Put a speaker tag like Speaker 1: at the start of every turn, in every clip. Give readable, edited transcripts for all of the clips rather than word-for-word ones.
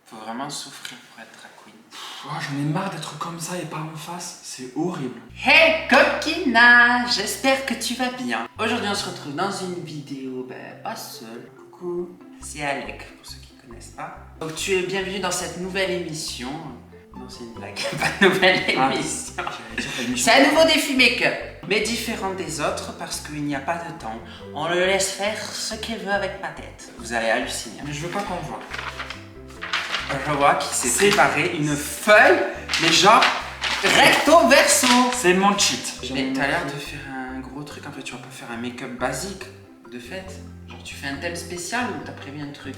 Speaker 1: Faut vraiment souffrir pour être drag queen.
Speaker 2: Oh, j'en ai marre d'être comme ça et pas en face, c'est horrible.
Speaker 1: Hey coquina, j'espère que tu vas bien. Aujourd'hui on se retrouve dans une vidéo, pas seul. Coucou, c'est Alec pour ceux qui ne connaissent pas. Donc tu es bienvenue dans cette nouvelle émission. Non c'est une blague, pas nouvelle émission. C'est un nouveau défi make-up, mais différent des autres parce qu'il n'y a pas de temps. On le laisse faire ce qu'il veut avec ma tête. Vous allez halluciner.
Speaker 2: Mais je veux pas qu'on voit.
Speaker 1: Je vois qu'il s'est préparé une feuille, mais genre recto verso.
Speaker 2: C'est mon cheat.
Speaker 1: Mais t'as l'air de faire un gros truc, en fait tu vas pas faire un make-up basique, de fait. Genre tu fais un thème spécial ou t'as prévu un truc?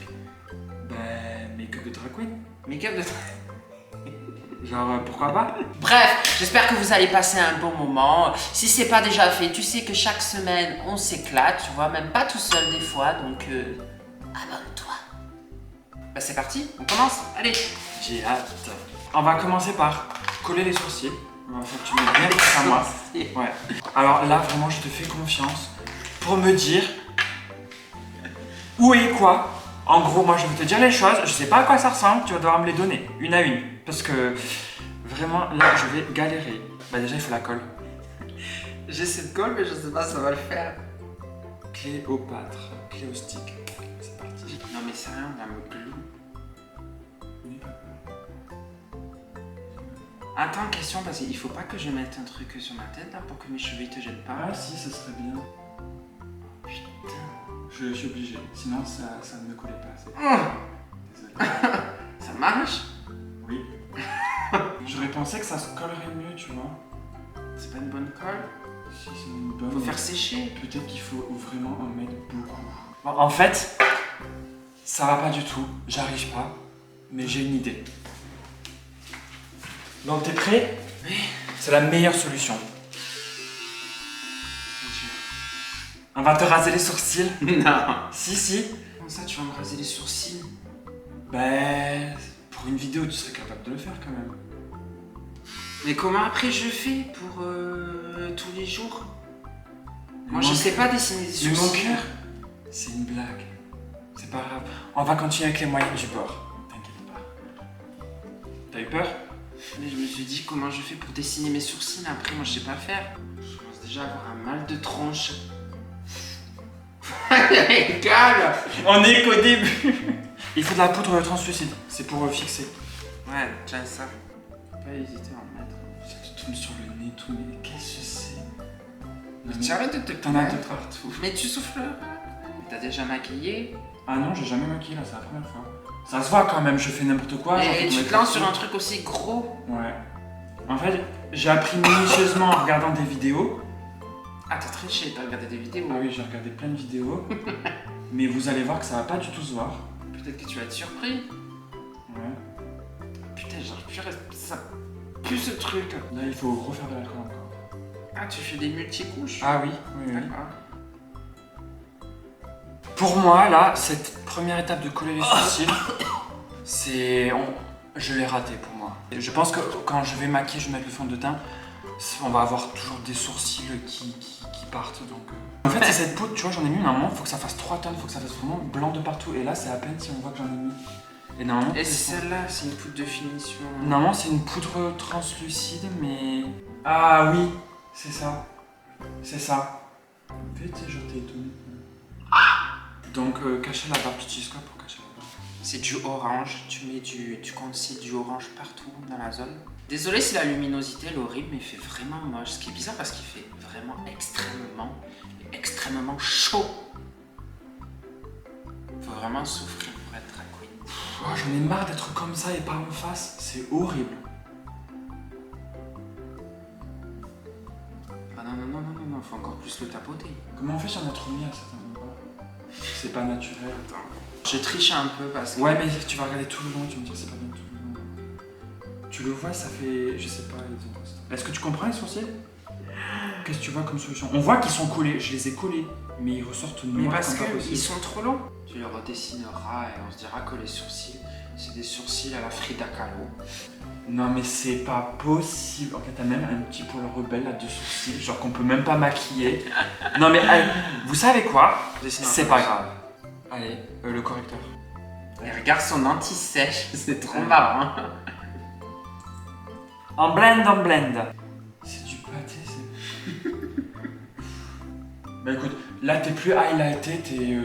Speaker 2: Make-up de drag queen.
Speaker 1: Make-up de...
Speaker 2: Genre, pourquoi pas?
Speaker 1: Bref, j'espère que vous allez passer un bon moment. Si c'est pas déjà fait, tu sais que chaque semaine on s'éclate, tu vois, même pas tout seul des fois, donc abonne-toi. Bah c'est parti, on commence, allez.
Speaker 2: J'ai hâte. On va commencer par coller les sourcils. En fait, tu mets bien face à moi. Ouais. Alors là, vraiment, je te fais confiance pour me dire où est quoi. En gros, moi, je vais te dire les choses. Je sais pas à quoi ça ressemble. Tu vas devoir me les donner une à une. Parce que vraiment, là, je vais galérer. Bah déjà, il faut la colle.
Speaker 1: J'ai cette colle, mais je sais pas si ça va le faire.
Speaker 2: Cléopâtre, clé au stick. C'est parti.
Speaker 1: Non mais sérieux, on va me glue. Attends, question, parce qu'il faut pas que je mette un truc sur ma tête là pour que mes cheveux te jettent pas.
Speaker 2: Ah si, ça serait bien.
Speaker 1: Putain.
Speaker 2: Je suis obligé, sinon ça ne me collait pas assez. Désolé.
Speaker 1: Ça marche?
Speaker 2: Oui. J'aurais pensé que ça se collerait mieux, tu vois.
Speaker 1: C'est pas une bonne colle?
Speaker 2: Si, c'est une bonne.
Speaker 1: Faut faire sécher.
Speaker 2: Peut-être qu'il faut vraiment en mettre beaucoup. Bon, en fait, ça va pas du tout. J'arrive pas, mais j'ai une idée. Donc t'es prêt?
Speaker 1: Oui.
Speaker 2: C'est la meilleure solution. On va te raser les sourcils.
Speaker 1: Non.
Speaker 2: Si.
Speaker 1: Comment ça, tu vas me raser les sourcils?
Speaker 2: Ben, pour une vidéo, tu serais capable de le faire quand même.
Speaker 1: Mais comment après je fais pour tous les jours? Moi je sais pas dessiner des
Speaker 2: Mais
Speaker 1: sourcils.
Speaker 2: mon cœur, c'est une blague. C'est pas grave. On va continuer avec les moyens du bord. T'inquiète pas. T'as eu peur?
Speaker 1: Mais je me suis dit comment je fais pour dessiner mes sourcils, après moi je sais pas faire. Je commence déjà à avoir un mal de tronche. Calme.
Speaker 2: On est qu'au début. Il faut de la poudre translucide. C'est pour fixer.
Speaker 1: Ouais, tiens ça. Faut pas hésiter à en mettre.
Speaker 2: Tu tombes sur le nez, tout, mais qu'est-ce que c'est?
Speaker 1: Tu arrêtes de te
Speaker 2: T'en as
Speaker 1: plaindre.
Speaker 2: de partout.
Speaker 1: Mais tu souffles pas. T'as déjà maquillé?
Speaker 2: Ah non, j'ai jamais maquillé là, c'est la première fois. Ça se voit quand même, je fais n'importe quoi.
Speaker 1: Et tu te lances sur un truc aussi gros.
Speaker 2: Ouais. En fait, j'ai appris minutieusement en regardant des vidéos.
Speaker 1: Ah t'as triché, t'as regardé des vidéos.
Speaker 2: Ah oui, j'ai regardé plein de vidéos. Mais vous allez voir que ça va pas du tout se voir.
Speaker 1: Peut-être que tu vas être surpris.
Speaker 2: Ouais.
Speaker 1: Putain, j'arrive plus à rester. Ça pue ce truc.
Speaker 2: Là, il faut refaire de l'alcool encore.
Speaker 1: Ah, tu fais des multicouches?
Speaker 2: Ah oui.
Speaker 1: D'accord.
Speaker 2: Pour moi, là, cette première étape de coller les sourcils, c'est... Je l'ai raté pour moi. Je pense que quand je vais maquiller, je vais mettre le fond de teint, on va avoir toujours des sourcils qui partent, donc... En fait, c'est cette poudre, tu vois, j'en ai mis, normalement, il faut que ça fasse 3 tonnes, il faut que ça fasse vraiment blanc de partout, et là, c'est à peine si on voit que j'en ai mis. Et normalement...
Speaker 1: Et celle-là, c'est une poudre de finition.
Speaker 2: Normalement, c'est une poudre translucide, mais... Ah oui, c'est ça. C'est ça. En fait, je t'ai étonné. Donc, cacher la barbe, tu utilises quoi pour cacher la barbe?
Speaker 1: C'est du orange, tu conceals du orange partout dans la zone. Désolé si la luminosité est horrible, mais il fait vraiment moche. Ce qui est bizarre parce qu'il fait vraiment extrêmement chaud. Faut vraiment souffrir pour être drag queen.
Speaker 2: Oh, j'en ai marre d'être comme ça et pas en face, c'est horrible.
Speaker 1: Ah non, faut encore plus le tapoter.
Speaker 2: Comment on fait si on a trop mis à certains endroits? C'est pas naturel.
Speaker 1: Attends. Je triche un peu parce que...
Speaker 2: Ouais, mais tu vas regarder tout le long, tu vas me dire c'est pas bien tout le long. Tu le vois, ça fait... Je sais pas les endroits. Est-ce que tu comprends les sourcils? Qu'est-ce que tu vois comme solution? On voit qu'ils sont collés, je les ai collés, mais ils ressortent
Speaker 1: Mais
Speaker 2: noirs
Speaker 1: parce
Speaker 2: comme pas possible.
Speaker 1: qu'ils sont trop longs. Tu les redessineras et on se dira que les sourcils, c'est des sourcils à la Frida Kahlo.
Speaker 2: Non mais c'est pas possible. En fait t'as même un petit poil rebelle là de sourcils, genre qu'on peut même pas maquiller. Non mais allez, vous savez quoi? C'est pas grave. Allez, le correcteur.
Speaker 1: Et regarde son anti-sèche, c'est trop marrant.
Speaker 2: En blend. C'est du pâté, c'est... Bah écoute, là t'es plus highlighté, t'es...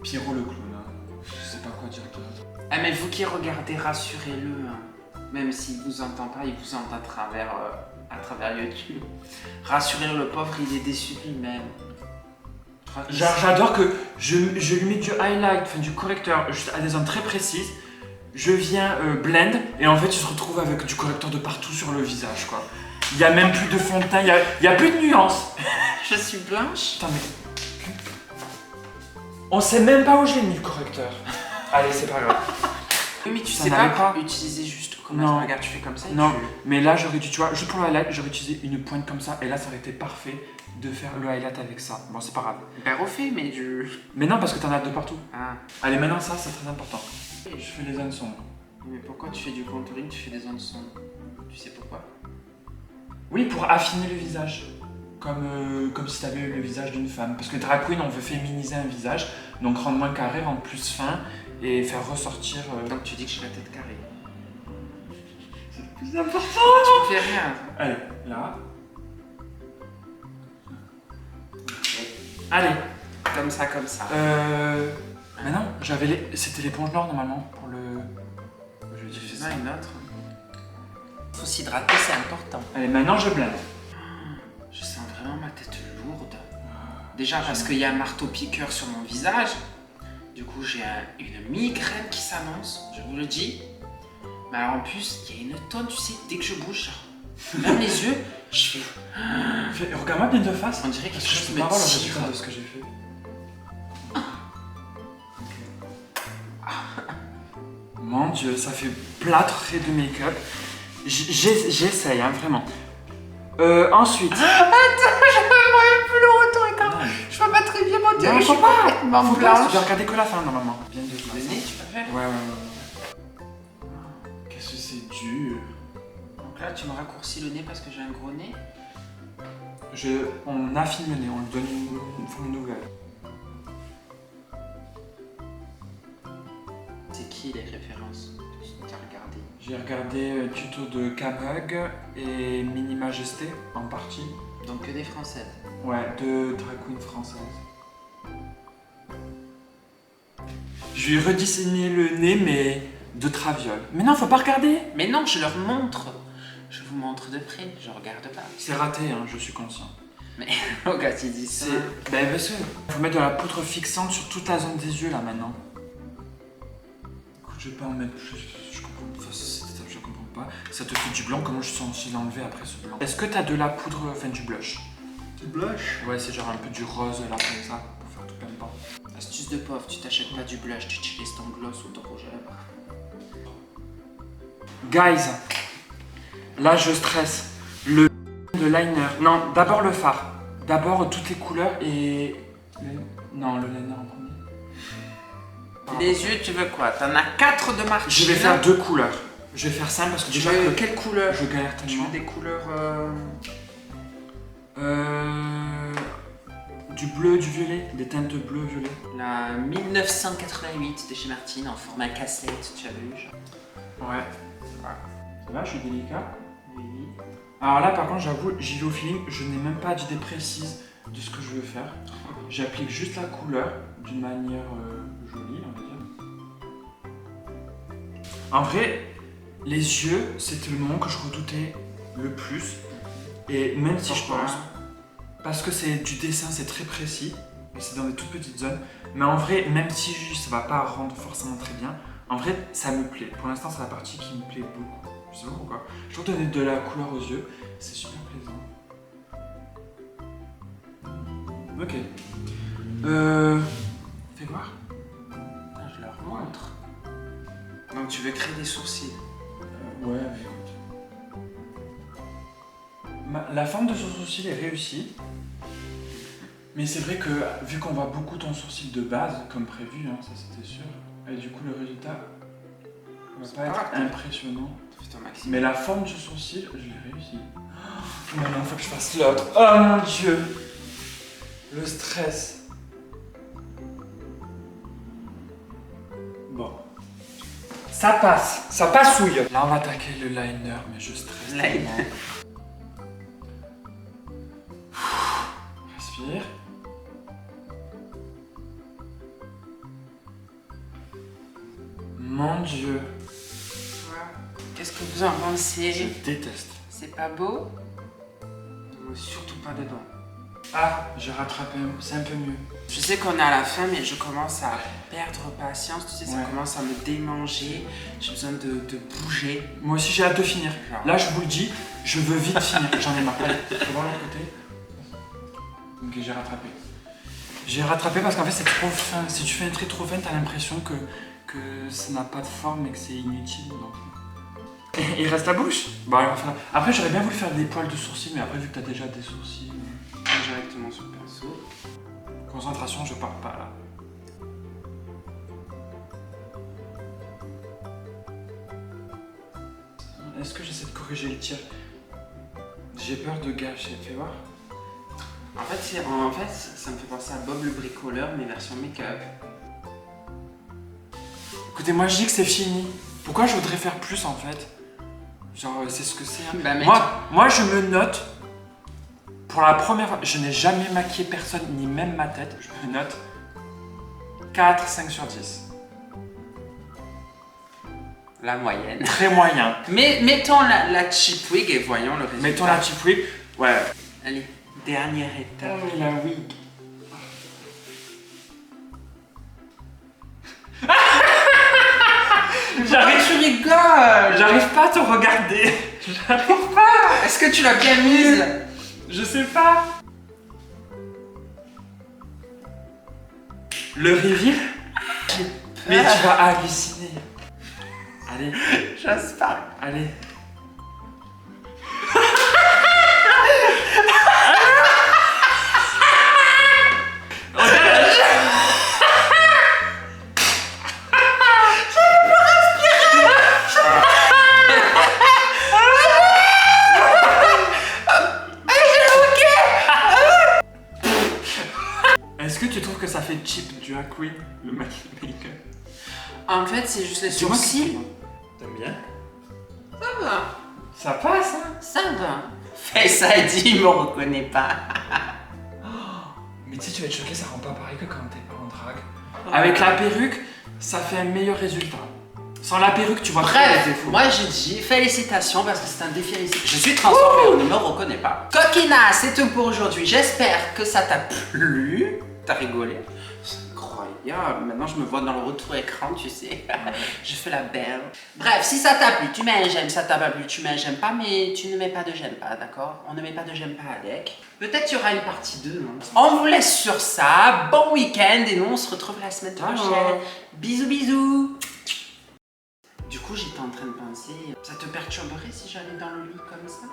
Speaker 2: Pierrot le clown. Hein. Je sais pas quoi dire d'autre.
Speaker 1: Ah mais vous qui regardez, rassurez-le. Hein. Même s'il vous entend pas, il vous entend à travers YouTube. Rassurez-le, le pauvre, il est déçu de lui-même.
Speaker 2: Genre j'adore que je lui mets du highlight, enfin du correcteur, juste à des zones très précises. Je viens blend et en fait tu te retrouves avec du correcteur de partout sur le visage quoi. Il y a même plus de fond de teint, il y a plus de nuances.
Speaker 1: Je suis blanche.
Speaker 2: Putain mais... On sait même pas où j'ai mis le correcteur. Allez c'est pas grave.
Speaker 1: Oui mais tu
Speaker 2: Ça
Speaker 1: sais
Speaker 2: n'allait
Speaker 1: pas
Speaker 2: pas.
Speaker 1: utiliser juste comme
Speaker 2: Non.
Speaker 1: ça. Regarde, tu fais comme ça et
Speaker 2: Non,
Speaker 1: tu...
Speaker 2: mais là j'aurais dû, tu vois, juste pour le highlight, j'aurais utilisé une pointe comme ça et là ça aurait été parfait de faire le highlight avec ça. Bon c'est pas grave.
Speaker 1: Ben refais mais du...
Speaker 2: Mais non parce que t'en as de partout.
Speaker 1: Ah.
Speaker 2: Allez maintenant ça c'est très important. Je fais les zones sombres.
Speaker 1: Mais pourquoi tu fais du contouring, tu fais des zones sombres? Tu sais pourquoi?
Speaker 2: Oui, pour affiner le visage. Comme si tu avais le visage d'une femme. Parce que drag queen, on veut féminiser un visage, donc rendre moins carré, rendre plus fin et faire ressortir.
Speaker 1: Donc tu dis que j'ai la tête carrée.
Speaker 2: C'est le plus important.
Speaker 1: Tu fais rien.
Speaker 2: Allez, là. Allez.
Speaker 1: Comme ça.
Speaker 2: Mais non, c'était l'éponge noire normalement pour le. Je vais
Speaker 1: Tu
Speaker 2: utiliser
Speaker 1: fais
Speaker 2: ça.
Speaker 1: ça une autre. Faut s'hydrater, c'est important.
Speaker 2: Allez, maintenant je blende.
Speaker 1: Je sens vraiment ma tête lourde. Déjà parce qu'il y a un marteau-piqueur sur mon visage. Du coup, j'ai une migraine qui s'annonce, je vous le dis. Mais alors, en plus, il y a une tonne, tu sais, dès que je bouge, genre, même les yeux, je fais...
Speaker 2: Regarde-moi bien de face.
Speaker 1: On dirait quelque
Speaker 2: Parce que je
Speaker 1: chose
Speaker 2: peux
Speaker 1: me
Speaker 2: pas voir le
Speaker 1: tire.
Speaker 2: résultat de ce que j'ai fait. Mon dieu, ça fait plâtre de make-up. J'essaye, hein, vraiment. Ensuite.
Speaker 1: Attends, je peux plus le retour, je peux pas très bien monter.
Speaker 2: Non,
Speaker 1: Je
Speaker 2: faut
Speaker 1: suis
Speaker 2: pas.
Speaker 1: complètement
Speaker 2: Faut pas,
Speaker 1: blanche.
Speaker 2: tu dois regarder que la fin normalement. Bien de
Speaker 1: Le
Speaker 2: face.
Speaker 1: nez, tu peux faire.
Speaker 2: Ouais. Qu'est-ce que c'est dur.
Speaker 1: Donc là, tu me raccourcis le nez parce que j'ai un gros nez.
Speaker 2: On affine le nez, on lui donne une forme nouvelle.
Speaker 1: C'est qui les références que tu as regardé?
Speaker 2: J'ai regardé tuto de K-Bug et Mini Majesté en partie.
Speaker 1: Donc que des françaises.
Speaker 2: Ouais, de drag queen française. Je lui ai redessiné le nez, mais de traviole. Mais non, faut pas regarder.
Speaker 1: Mais non, je leur montre. Je vous montre de près, je regarde pas.
Speaker 2: C'est raté, hein, je suis conscient.
Speaker 1: Mais regarde, tu dis ça.
Speaker 2: Ben, parce que faut mettre de la poudre fixante sur toute la zone des yeux là maintenant. Écoute, je vais pas en mettre plus. Je comprends. Enfin, cette étape, je comprends pas. Ça te fait du blanc, comment je suis censé l'enlever après ce blanc? Est-ce que t'as de la poudre, enfin du blush?
Speaker 1: Tu blush?
Speaker 2: Ouais, c'est genre un peu du rose là comme ça pour faire tout plein de blanc.
Speaker 1: Astuce de pauvre, tu t'achètes pas du blush, tu utilises ton gloss ou ton rouge à lèvres.
Speaker 2: Guys, là je stresse. Le liner. Non, d'abord le fard. D'abord toutes les couleurs et. Non, le liner en premier.
Speaker 1: Les yeux, tu veux quoi? T'en as 4 de marque.
Speaker 2: Je vais faire 2 couleurs. Je vais faire simple parce que
Speaker 1: Tu
Speaker 2: déjà.
Speaker 1: veux quelle couleur?
Speaker 2: Je galère
Speaker 1: Tu
Speaker 2: tellement.
Speaker 1: veux des couleurs.
Speaker 2: Du bleu, du violet, des teintes bleu, violet.
Speaker 1: La 1988 de chez Martine en format cassette, tu as vu? Genre.
Speaker 2: Ouais. Ça va, je suis délicat.
Speaker 1: Oui.
Speaker 2: Alors là, par contre, j'avoue, j'y vais au feeling. Je n'ai même pas d'idée précise de ce que je veux faire. J'applique juste la couleur d'une manière jolie, on va dire. En vrai, les yeux, c'était le moment que je redoutais le plus. Et même si je
Speaker 1: Pourquoi?
Speaker 2: pense, parce que c'est du dessin, c'est très précis, et c'est dans des toutes petites zones. Mais en vrai, même si ça va pas rendre forcément très bien, en vrai, ça me plaît. Pour l'instant, c'est la partie qui me plaît beaucoup. Je sais pas pourquoi. Je trouve donner de la couleur aux yeux, c'est super plaisant. Ok. Fais voir.
Speaker 1: Attends, je leur montre. Donc tu veux créer des sourcils.
Speaker 2: Ouais, mais écoute. La forme de son sourcil est réussie. Mais c'est vrai que, vu qu'on voit beaucoup ton sourcil de base, comme prévu, hein, ça c'était sûr, et du coup le résultat va pas être impressionnant.
Speaker 1: Fais ton maximum.
Speaker 2: Mais la forme du sourcil, je l'ai réussi. Oh, maintenant, faut que je fasse l'autre. Oh mon dieu! Le stress. Ça passe, ça passouille. Là, on va attaquer le liner, mais je stresse
Speaker 1: Liner.
Speaker 2: tellement. Respire. Mon Dieu,
Speaker 1: Qu'est-ce que vous en
Speaker 2: je
Speaker 1: pensez?
Speaker 2: déteste.
Speaker 1: C'est pas beau? Non, surtout pas dedans.
Speaker 2: Ah, j'ai rattrapé, c'est un peu mieux.
Speaker 1: Je sais qu'on est à la fin, mais je commence à perdre patience. Tu sais, ça
Speaker 2: Ouais.
Speaker 1: commence à me démanger. J'ai besoin de bouger.
Speaker 2: Moi aussi, j'ai hâte de finir.
Speaker 1: Genre.
Speaker 2: Là, je vous le dis, je veux vite finir. J'en ai marre. Allez, faut voir l'autre côté. Ok, j'ai rattrapé. J'ai rattrapé parce qu'en fait, c'est trop fin. Si tu fais un trait trop fin, t'as l'impression que ça n'a pas de forme et que c'est inutile. Donc... Et il reste la bouche. Bon, allez, on va faire... Après, j'aurais bien voulu faire des poils de sourcils, mais après, vu que t'as déjà des sourcils...
Speaker 1: Directement sur le pinceau.
Speaker 2: Concentration, je pars pas là. Est-ce que j'essaie de corriger le tir? J'ai peur de gâcher, fais voir.
Speaker 1: En fait, ça me fait penser à Bob le bricoleur, mais version make-up.
Speaker 2: Écoutez, moi je dis que c'est fini. Pourquoi je voudrais faire plus en fait? Genre, c'est ce que c'est. Hein.
Speaker 1: Bah, mec.
Speaker 2: Moi, je me note. Pour la première fois, je n'ai jamais maquillé personne, ni même ma tête. Je me note 4, 5 sur 10.
Speaker 1: La moyenne.
Speaker 2: Très moyen.
Speaker 1: Mais mettons la cheap wig et voyons le résultat.
Speaker 2: Mettons la cheap wig. Ouais.
Speaker 1: Allez, dernière étape.
Speaker 2: Oh, la wig.
Speaker 1: Tu rigoles.
Speaker 2: J'arrive pas à te regarder. J'arrive pas.
Speaker 1: Est-ce que tu l'as bien mise?
Speaker 2: Je sais pas. Le reveal. Mais tu vas halluciner. Allez,
Speaker 1: J'ose pas.
Speaker 2: allez. Est-ce que tu trouves que ça fait cheap drag queen, le make-up?
Speaker 1: En fait, c'est juste les
Speaker 2: Dis-moi
Speaker 1: sourcils.
Speaker 2: T'aimes bien?
Speaker 1: Ça va.
Speaker 2: Ça passe, hein?
Speaker 1: Ça va. Face ID, il me reconnaît pas.
Speaker 2: Mais tu sais, tu vas être choqué, ça rend pas pareil que quand t'es pas en drag. Avec la perruque, ça fait un meilleur résultat. Sans la perruque, tu vois trop les
Speaker 1: Bref,
Speaker 2: défauts.
Speaker 1: moi j'ai dit félicitations parce que c'est un défi réussi. Je suis transformée, on ne me reconnaît pas. Coquina, c'est tout pour aujourd'hui. J'espère que ça t'a plu. T'as rigolé. C'est incroyable. Maintenant, je me vois dans le retour écran, tu sais. Je fais la belle. Bref, si ça t'a plu, tu mets un j'aime. Ça t'a pas plu, tu mets un j'aime pas, mais tu ne mets pas de j'aime pas, d'accord? On ne met pas de j'aime pas avec. Peut-être qu'il y aura une partie 2. Hein. On vous laisse sur ça. Bon week-end et nous, on se retrouve la semaine prochaine. Bisous, bisous. Du coup, j'étais en train de penser, ça te perturberait si j'allais dans le lit comme ça?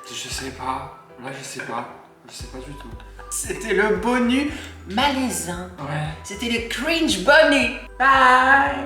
Speaker 2: Je sais pas. Là, je sais pas. Je sais pas du tout.
Speaker 1: C'était le bonus malaisant.
Speaker 2: Ouais.
Speaker 1: C'était le cringe bunny. Bye!